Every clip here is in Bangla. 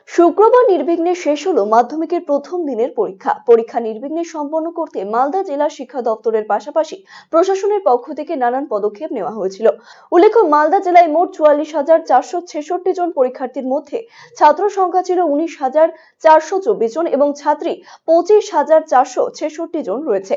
শুক্রবার নির্বিঘ্নে শেষ হলো মাধ্যমিকের প্রথম দিনের পরীক্ষা নির্বিঘ্নে সম্পন্ন করতে মালদা জেলা শিক্ষা দপ্তরের পাশাপাশি প্রশাসনের পক্ষ থেকে নানান পদক্ষেপ নেওয়া হয়েছিল। উল্লেখ্য, মালদা জেলায় মোট 44,466 জন পরীক্ষার্থীর মধ্যে ছাত্র সংখ্যা ছিল 19,424 জন এবং ছাত্রী 25,466 জন রয়েছে।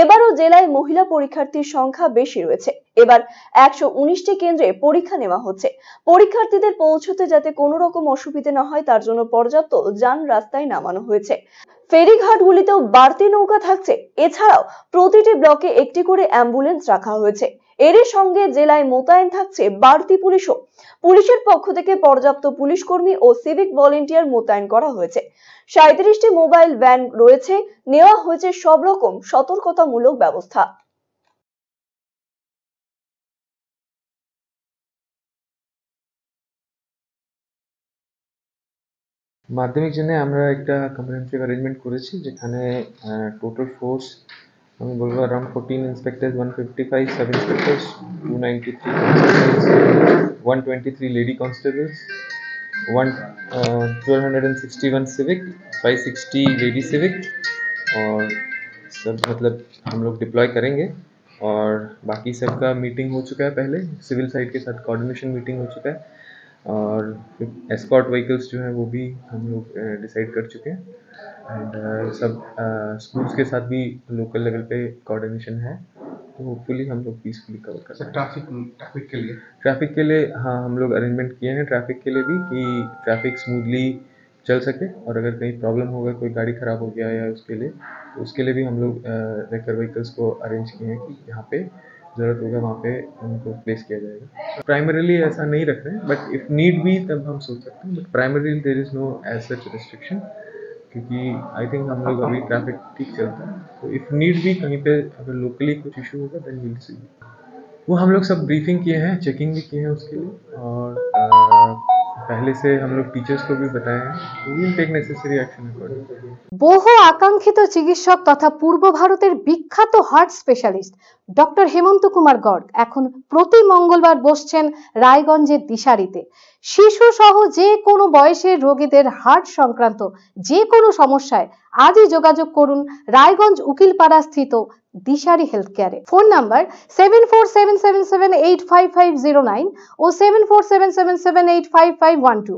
এবারও জেলায় মহিলা পরীক্ষার্থীর সংখ্যা বেশি রয়েছে। এবার 119টি কেন্দ্রে পরীক্ষা নেওয়া হচ্ছে। পরীক্ষার্থীদের পৌঁছতে যাতে কোনো রকম অসুবিধা না হয় তার জন্য পর্যাপ্ত যান রাস্তায় নামানো হয়েছে। ফেরিঘাটগুলিতেও বাড়তি নৌকা থাকছে। এছাড়াও প্রতিটি ব্লকে একটি করে অ্যাম্বুলেন্স রাখা হয়েছে। এরই সঙ্গে জেলায় মোতায়েন থাকছে বাড়তি পুলিশও। পুলিশের পক্ষ থেকে পর্যাপ্ত পুলিশ কর্মী ও সিভিক ভলেন্টিয়ার মোতায়েন করা হয়েছে। 37টি মোবাইল ভ্যান রয়েছে। নেওয়া হয়েছে সব রকম সতর্কতামূলক ব্যবস্থা। মাধ্যমিক জেনে আমরা একটা কম্প্রিহেনসিভ অ্যারেঞ্জমেন্ট করেছি, যেখানে টোটাল ফোর্স আমি বলবো अराउंड 14 इंस्पेक्टर्स, 155 सब inspectors, 293 constables, 123 lady constables, 1261 civic, 560 lady civic और सब मतलब हम लोग डिप्लॉय करेंगे। और बाकी सबका मीटिंग हो चुका है, पहले सिविल साइड के साथ कोऑर्डिनेशन मीटिंग हो चुका है और एस्कॉर्ट व्हीकल्स जो हैं वो भी हम लोग डिसाइड कर चुके हैं। एंड सब स्कूल्स के साथ भी लोकल लेवल पे कोऑर्डिनेशन है, तो होपफुली हम लोग पीसफुली कवर कर सकते हैं। ट्रैफिक के लिए हाँ, हम लोग अरेंजमेंट किए हैं ट्रैफिक के लिए भी, कि ट्रैफिक स्मूथली चल सके और अगर कहीं प्रॉब्लम होगा, कोई गाड़ी ख़राब हो गया या उसके लिए, तो उसके लिए भी हम लोग रेकर व्हीकल्स को अरेंज किए हैं कि यहाँ पे ज़रूरत होगा वहाँ पे उनको प्लेस किया जाएगा। प्राइमरीली ऐसा नहीं रख रहे हैं, बट इफ़ नीड भी तब हम सोच सकते हैं, but primarily there is no age such restriction, क्योंकि आई थिंक हम लोग अभी ट्रैफिक ठीक चलता है, तो इफ़ नीड भी कहीं पे अगर लोकली कुछ इशू होगा देन वी विल सी। वो हम लोग सब ब्रीफिंग किए हैं, चेकिंग भी किए हैं उसके लिए, और पहले से हम लोग टीचर्स को भी बताए हैं, we will take necessary action accordingly. বহু আকাঙ্ক্ষিত চিকিৎসক তথা পূর্ব ভারতের বিখ্যাত heart specialist doctor Hemanta Kumar Garg এখন প্রতি মঙ্গলবার বসছেন রায়গঞ্জের দিশারিতে। শিশু সহ যে কোনো বয়সের রোগীদের হার্ট সংক্রান্ত যে কোনো সমস্যায় আজই যোগাযোগ করুন রায়গঞ্জ উকিলপাড়া স্থিত দিশারি হেলথ কেয়ারে। ফোন নাম্বার 7477785509 ও 7477785512।